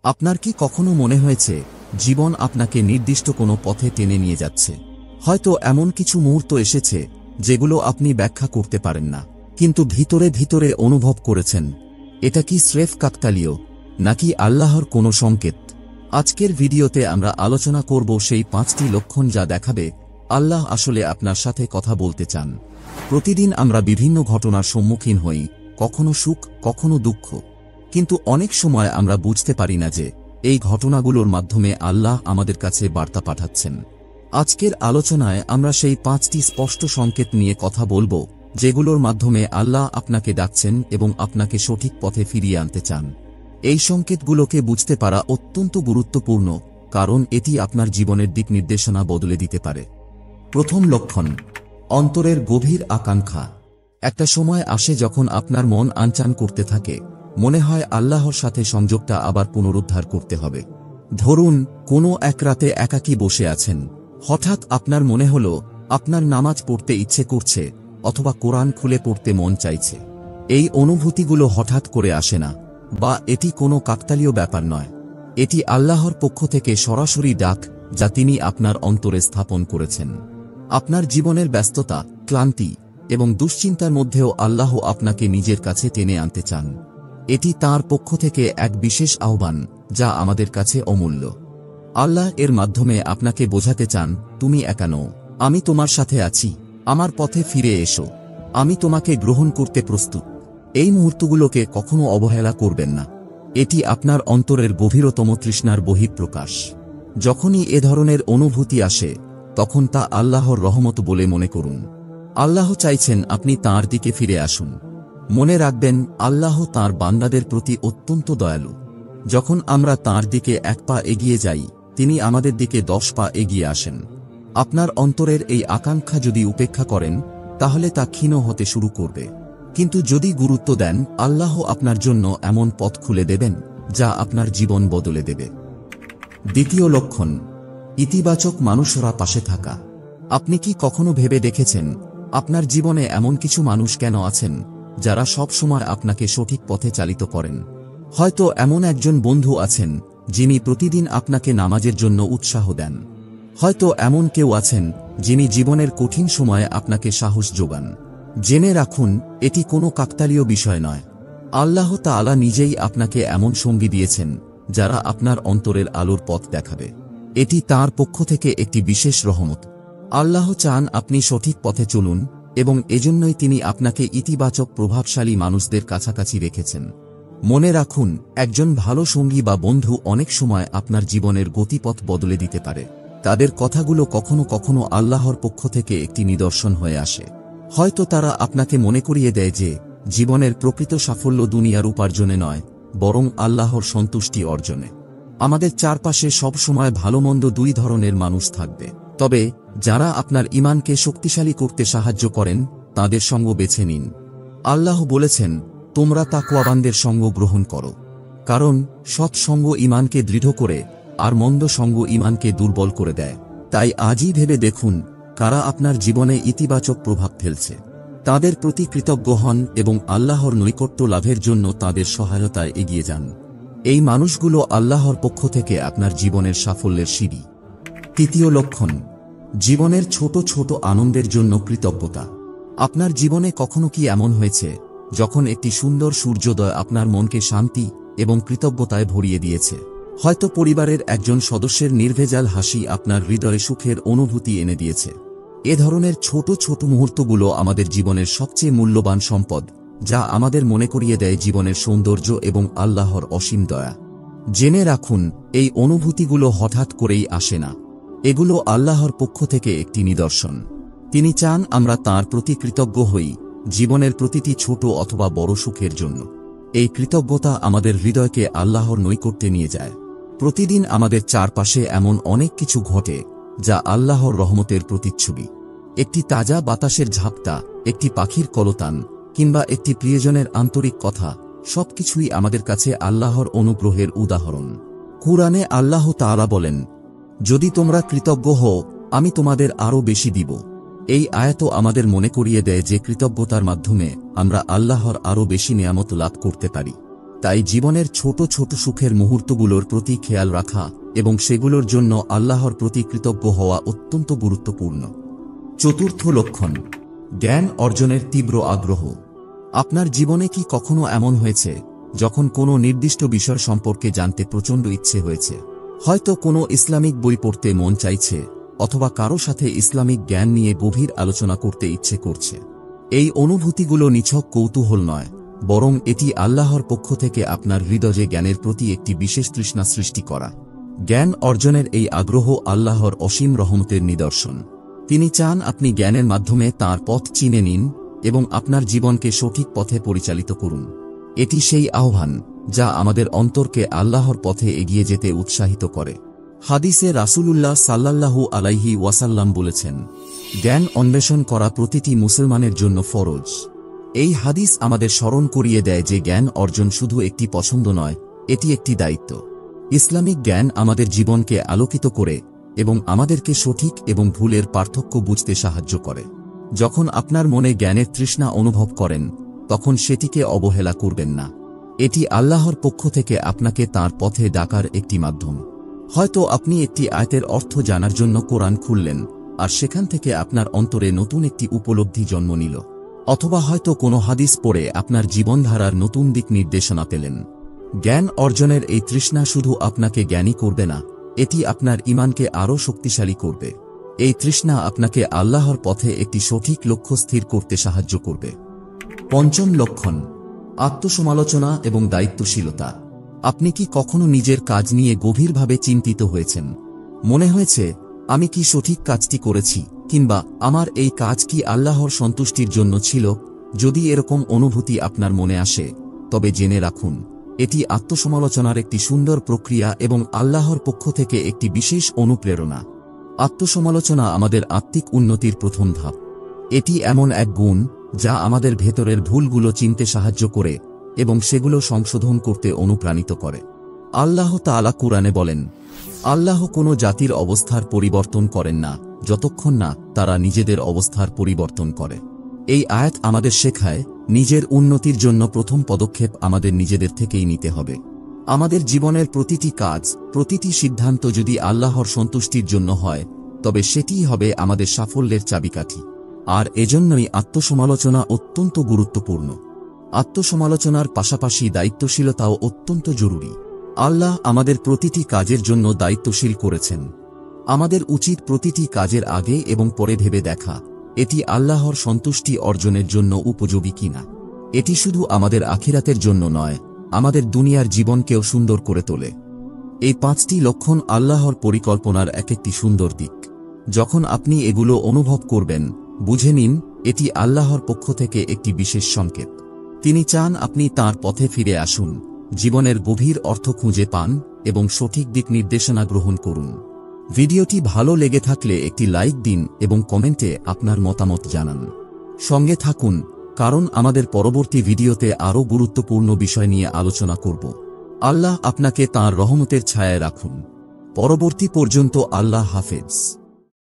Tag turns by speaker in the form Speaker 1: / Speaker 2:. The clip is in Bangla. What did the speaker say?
Speaker 1: আপনার কি কখনো মনে হয়েছে জীবন আপনাকে নির্দিষ্ট কোনো পথে টেনে নিয়ে যাচ্ছে? হয়তো এমন কিছু মুহূর্ত এসেছে যেগুলো আপনি ব্যাখ্যা করতে পারেন না, কিন্তু ভিতরে ভিতরে অনুভব করেছেন এটা কি স্রেফ কাকতালীয় নাকি আল্লাহর কোনো সংকেত? আজকের ভিডিওতে আমরা আলোচনা করব সেই 5টি লক্ষণ যা দেখাবে আল্লাহ আসলে আপনার সাথে কথা বলতে চান। প্রতিদিন আমরা বিভিন্ন ঘটনার সম্মুখীন হই, কখনো সুখ কখনো দুঃখ, কিন্তু অনেক সময় আমরা বুঝতে পারি না যে এই ঘটনাগুলোর মাধ্যমে আল্লাহ আমাদের কাছে বার্তা পাঠাচ্ছেন। আজকের আলোচনায় আমরা সেই 5টি স্পষ্ট সংকেত নিয়ে কথা বলবো যেগুলোর মাধ্যমে আল্লাহ আপনাকে ডাকছেন এবং আপনাকে সঠিক পথে ফিরিয়ে আনতে চান। এই সংকেতগুলোকে বুঝতে পারা অত্যন্ত গুরুত্বপূর্ণ, কারণ এটি আপনার জীবনের দিক নির্দেশনা বদলে দিতে পারে। প্রথম লক্ষণ, অন্তরের গভীর আকাঙ্ক্ষা। একটা সময় আসে যখন আপনার মন আনচান করতে থাকে, মনে হয় আল্লাহর সাথে সংযোগটা আবার পুনরুদ্ধার করতে হবে। ধরুন কোনো এক রাতে একাকী বসে আছেন, হঠাৎ আপনার মনে হলো আপনার নামাজ পড়তে ইচ্ছে করছে অথবা কোরআন খুলে পড়তে মন চাইছে। এই অনুভূতিগুলো হঠাৎ করে আসে না, বা এটি কোনো কাকতালীয় ব্যাপার নয়। এটি আল্লাহর পক্ষ থেকে সরাসরি ডাক যা তিনি আপনার অন্তরে স্থাপন করেছেন। আপনার জীবনের ব্যস্ততা, ক্লান্তি এবং দুশ্চিন্তার মধ্যেও আল্লাহ আপনাকে নিজের কাছে টেনে আনতে চান। এটি তাঁর পক্ষ থেকে এক বিশেষ আহ্বান যা আমাদের কাছে অমূল্য। আল্লাহ এর মাধ্যমে আপনাকে বোঝাতে চান, তুমি একা নও, আমি তোমার সাথে আছি, আমার পথে ফিরে এসো, আমি তোমাকে গ্রহণ করতে প্রস্তুত। এই মুহূর্তগুলোকে কখনো অবহেলা করবেন না। এটি আপনার অন্তরের গভীরতম তৃষ্ণার বহিঃপ্রকাশ। যখনই এ ধরনের অনুভূতি আসে তখন তা আল্লাহর রহমত বলে মনে করুন। আল্লাহ চাইছেন আপনি তাঁর দিকে ফিরে আসুন। মনে রাখবেন, আল্লাহ তাঁর বান্দাদের প্রতি অত্যন্ত দয়ালু। যখন আমরা তাঁর দিকে 1 পা এগিয়ে যাই, তিনি আমাদের দিকে 10 পা এগিয়ে আসেন। আপনার অন্তরের এই আকাঙ্ক্ষা যদি উপেক্ষা করেন তাহলে তা ক্ষীণ হতে শুরু করবে, কিন্তু যদি গুরুত্ব দেন, আল্লাহ আপনার জন্য এমন পথ খুলে দেবেন যা আপনার জীবন বদলে দেবে। দ্বিতীয় লক্ষণ, ইতিবাচক মানুষরা পাশে থাকা। আপনি কি কখনো ভেবে দেখেছেন আপনার জীবনে এমন কিছু মানুষ কেন আছেন যারা সব সময় আপনাকে সঠিক পথে চালিত করেন? হয়তো এমন একজন বন্ধু আছেন যিনি প্রতিদিন আপনাকে নামাজের জন্য উৎসাহ দেন। হয়তো এমন কেউ আছেন যিনি জীবনের কঠিন সময়ে আপনাকে সাহস যোগান। জেনে রাখুন, এটি কোনো কাকতালীয় বিষয় নয়। আল্লাহ তাআলা নিজেই আপনাকে এমন সঙ্গী দিয়েছেন যারা আপনার অন্তরের আলোর পথ দেখাবে। এটি তাঁর পক্ষ থেকে একটি বিশেষ রহমত। আল্লাহ চান আপনি সঠিক পথে চলুন, এবং এজন্যই তিনি আপনাকে ইতিবাচক প্রভাবশালী মানুষদের কাছাকাছি রেখেছেন। মনে রাখুন, একজন ভালো সঙ্গী বা বন্ধু অনেক সময় আপনার জীবনের গতিপথ বদলে দিতে পারে। তাদের কথাগুলো কখনো কখনো আল্লাহর পক্ষ থেকে একটি নিদর্শন হয়ে আসে। হয়তো তারা আপনাকে মনে করিয়ে দেয় যে জীবনের প্রকৃত সাফল্য দুনিয়ার উপার্জনে নয়, বরং আল্লাহর সন্তুষ্টি অর্জনে। আমাদের চারপাশে সব সময় ভালো মন্দ 2 ধরনের মানুষ থাকবে, তবে যারা আপনার ঈমানকে শক্তিশালী করতে সাহায্য করেন তাদের সঙ্গ বেছে নিন। আল্লাহ বলেছেন, তোমরা তাকওয়াবানদের সঙ্গ গ্রহণ করো, কারণ সৎ সঙ্গ ঈমানকে দৃঢ় করে আর মন্দ সঙ্গ ঈমানকে দুর্বল করে দেয়। তাই আজই ভেবে দেখুন কারা আপনার জীবনে ইতিবাচক প্রভাব ফেলছে। তাদের প্রতি কৃতজ্ঞ হন এবং আল্লাহর নৈকট্য লাভের জন্য তাদের সহায়তায় এগিয়ে যান। এই মানুষগুলো আল্লাহর পক্ষ থেকে আপনার জীবনের সাফল্যের সিঁড়ি। তৃতীয় লক্ষণ, জীবনের ছোট ছোট আনন্দের জন্য কৃতজ্ঞতা। আপনার জীবনে কখনো কি এমন হয়েছে যখন একটি সুন্দর সূর্যোদয় আপনার মনকে শান্তি এবং কৃতজ্ঞতায় ভরিয়ে দিয়েছে? হয়তো পরিবারের একজন সদস্যের নির্ভেজাল হাসি আপনার হৃদয়ে সুখের অনুভূতি এনে দিয়েছে। এ ধরনের ছোট ছোট মুহূর্তগুলো আমাদের জীবনের সবচেয়ে মূল্যবান সম্পদ, যা আমাদের মনে করিয়ে দেয় জীবনের সৌন্দর্য এবং আল্লাহর অসীম দয়া। জেনে রাখুন, এই অনুভূতিগুলো হঠাৎ করেই আসে না। এগুলো আল্লাহর পক্ষ থেকে একটি নিদর্শন। তিনি চান আমরা তাঁর প্রতি কৃতজ্ঞ হই, জীবনের প্রতিটি ছোট অথবা বড় সুখের জন্য। এই কৃতজ্ঞতা আমাদের হৃদয়কে আল্লাহর নৈকট্যে নিয়ে যায়। প্রতিদিন আমাদের চারপাশে এমন অনেক কিছু ঘটে যা আল্লাহর রহমতের প্রতিচ্ছবি। একটি তাজা বাতাসের ঝাপটা, একটি পাখির কলতান, কিংবা একটি প্রিয়জনের আন্তরিক কথা, সবকিছুই আমাদের কাছে আল্লাহর অনুগ্রহের উদাহরণ। কুরআনে আল্লাহ তাআলা বলেন, যদি তোমরা কৃতজ্ঞ হও আমি তোমাদের আরও বেশি দিব। এই আয়াত আমাদের মনে করিয়ে দেয় যে কৃতজ্ঞতার মাধ্যমে আমরা আল্লাহর আরও বেশি নেয়ামত লাভ করতে পারি। তাই জীবনের ছোট ছোট সুখের মুহূর্তগুলোর প্রতি খেয়াল রাখা এবং সেগুলোর জন্য আল্লাহর প্রতি কৃতজ্ঞ হওয়া অত্যন্ত গুরুত্বপূর্ণ। চতুর্থ লক্ষণ, জ্ঞান অর্জনের তীব্র আগ্রহ। আপনার জীবনে কি কখনো এমন হয়েছে যখন কোনো নির্দিষ্ট বিষয় সম্পর্কে জানতে প্রচণ্ড ইচ্ছে হয়েছে? হয়তো কোনো ইসলামিক বই পড়তে মন চাইছে, অথবা কারো সাথে ইসলামিক জ্ঞান নিয়ে গভীর আলোচনা করতে ইচ্ছে করছে। এই অনুভূতিগুলো নিছক কৌতূহল নয়, বরং এটি আল্লাহর পক্ষ থেকে আপনার হৃদয়ে জ্ঞানের প্রতি একটি বিশেষ তৃষ্ণা সৃষ্টি করা। জ্ঞান অর্জনের এই আগ্রহ আল্লাহর অসীম রহমতের নিদর্শন। তিনি চান আপনি জ্ঞানের মাধ্যমে তাঁর পথ চিনে নিন এবং আপনার জীবনকে সঠিক পথে পরিচালিত করুন। এটি সেই আহ্বান যা আমাদের অন্তরকে আল্লাহর পথে এগিয়ে যেতে উৎসাহিত করে। হাদিসে রাসূলুল্লাহ সাল্লাল্লাহু আলাইহি ওয়াসাল্লাম বলেছেন, জ্ঞান অন্বেষণ করা প্রতিটি মুসলমানের জন্য ফরজ। এই হাদিস আমাদের স্মরণ করিয়ে দেয় যে জ্ঞান অর্জন শুধু একটি পছন্দ নয়, এটি একটি দায়িত্ব। ইসলামিক জ্ঞান আমাদের জীবনকে আলোকিত করে এবং আমাদেরকে সঠিক এবং ভুলের পার্থক্য বুঝতে সাহায্য করে। যখন আপনার মনে জ্ঞানের তৃষ্ণা অনুভব করেন, তখন সেটিকে অবহেলা করবেন না। এটি আল্লাহর পক্ষ থেকে আপনাকে তাঁর পথে ডাকার একটি মাধ্যম। হয়তো আপনি একটি আয়াতের অর্থ জানার জন্য কোরআন খুললেন, আর সেখান থেকে আপনার অন্তরে নতুন একটি উপলব্ধি জন্ম নিল। অথবা হয়তো কোনো হাদিস পড়ে আপনার জীবনধারার নতুন দিক নির্দেশনা পেলেন। জ্ঞান অর্জনের এই তৃষ্ণা শুধু আপনাকে জ্ঞানী করবে না, এটি আপনার ঈমানকে আরও শক্তিশালী করবে। এই তৃষ্ণা আপনাকে আল্লাহর পথে একটি সঠিক লক্ষ্য স্থির করতে সাহায্য করবে। পঞ্চম লক্ষণ, আত্মসমালোচনা এবং দায়িত্বশীলতা। আপনি কি কখনো নিজের কাজ নিয়ে গভীরভাবে চিন্তিত হয়েছেন? মনে হয়েছে, আমি কি সঠিক কাজটি করেছি, কিংবা আমার এই কাজ কি আল্লাহর সন্তুষ্টির জন্য ছিল? যদি এরকম অনুভূতি আপনার মনে আসে, তবে জেনে রাখুন, এটি আত্মসমালোচনার একটি সুন্দর প্রক্রিয়া এবং আল্লাহর পক্ষ থেকে একটি বিশেষ অনুপ্রেরণা। আত্মসমালোচনা আমাদের আত্মিক উন্নতির প্রথম ধাপ। এটি এমন এক গুণ যা আমাদের ভেতরের ভুলগুলো চিনতে সাহায্য করে এবং সেগুলো সংশোধন করতে অনুপ্রাণিত করে। আল্লাহ তাআলা কুরআনে বলেন, আল্লাহ কোনো জাতির অবস্থার পরিবর্তন করেন না যতক্ষণ না তারা নিজেদের অবস্থার পরিবর্তন করে। এই আয়াত আমাদের শেখায়, নিজের উন্নতির জন্য প্রথম পদক্ষেপ আমাদের নিজেদের থেকেই নিতে হবে। আমাদের জীবনের প্রতিটি কাজ, প্রতিটি সিদ্ধান্ত যদি আল্লাহর সন্তুষ্টির জন্য হয়, তবে সেটিই হবে আমাদের সাফল্যের চাবিকাঠি। আর এজন্যই আত্মসমালোচনা অত্যন্ত গুরুত্বপূর্ণ। আত্মসমালোচনার পাশাপাশি দায়িত্বশীলতাও অত্যন্ত জরুরি। আল্লাহ আমাদের প্রতিটি কাজের জন্য দায়িত্বশীল করেছেন। আমাদের উচিত প্রতিটি কাজের আগে এবং পরে ভেবে দেখা, এটি আল্লাহর সন্তুষ্টি অর্জনের জন্য উপযোগী কিনা। এটি শুধু আমাদের আখিরাতের জন্য নয়, আমাদের দুনিয়ার জীবনকেও সুন্দর করে তোলে। এই 5টি লক্ষণ আল্লাহর পরিকল্পনার একটি সুন্দর দিক। যখন আপনি এগুলো অনুভব করবেন, বুঝে নিন, এটি আল্লাহর পক্ষ থেকে একটি বিশেষ সংকেত। তিনি চান আপনি তাঁর পথে ফিরে আসুন, জীবনের গভীর অর্থ খুঁজে পান এবং সঠিক দিক নির্দেশনা গ্রহণ করুন। ভিডিওটি ভালো লেগে থাকলে একটি লাইক দিন এবং কমেন্টে আপনার মতামত জানান। সঙ্গে থাকুন, কারণ আমাদের পরবর্তী ভিডিওতে আরও গুরুত্বপূর্ণ বিষয় নিয়ে আলোচনা করব। আল্লাহ আপনাকে তাঁর রহমতের ছায়ায় রাখুন। পরবর্তী পর্যন্ত আল্লাহ হাফেজ।